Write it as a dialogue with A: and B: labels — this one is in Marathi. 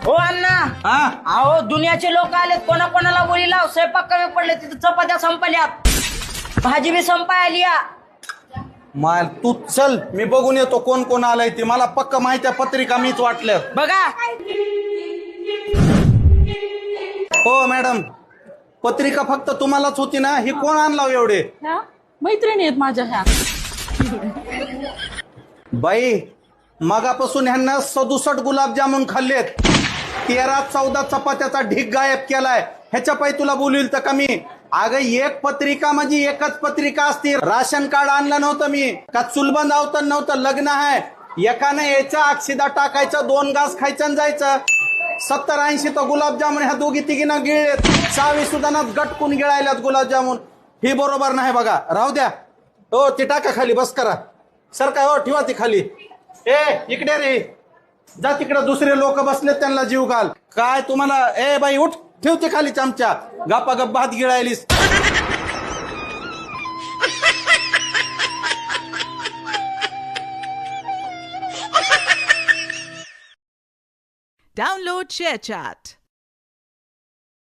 A: हो अण्णा.
B: हा
A: अहो दुनियाचे लोक आलेत, कोणा कोणाला बोली लाव. स्वयंपाक कमी पडले, तिथे चपात्या संपल्यात, भाजी बी संपाय आली.
B: माल तू चल, मी बघून येतो कोण कोण आलाय ते. मला पक्क माहिती आहे, पत्रिका मीच वाटल्या.
A: बघा.
B: हो मॅडम, पत्रिका फक्त तुम्हालाच होती ना? ही कोण आणला एवढे?
C: ह्या मैत्रिणी आहेत माझ्या ह्या.
B: बाई, मगापासून ह्यांना 67 गुलाबजामुन खाल्लेत, 13-14 चपात्याचा ढीग गायब केलाय. ह्याच्या पायी तुला बोलवील तर कमी. अगं एक पत्रिका म्हणजे एकच पत्रिका असते. राशन कार्ड आणलं नव्हतं मी का? चुलबंद आवतं नव्हतं, लग्न आहे. एकानं यायचं, अक्षिदा टाकायचं, 2 घास खायचं आणि जायचं. 70-80 तर गुलाबजामुन ह्या दोघी तिघींना गिळलेत. 6 सुदानात गटकून गिळायल्यात गुलाबजामुन. ही बरोबर नाही बघा, राहू द्या. हो ती टाका खाली, बस करा. सर काय हो, ठेवा ती खाली. ए इकडे रे, जा तिकडे दुसरे लोक बसलेत, त्यांना जीव घाल. काय तुम्हाला? ए बाई उठ, ठेवते खाली चमचा. गप्पा गप भात गिळायलीस.
D: Download ShareChat.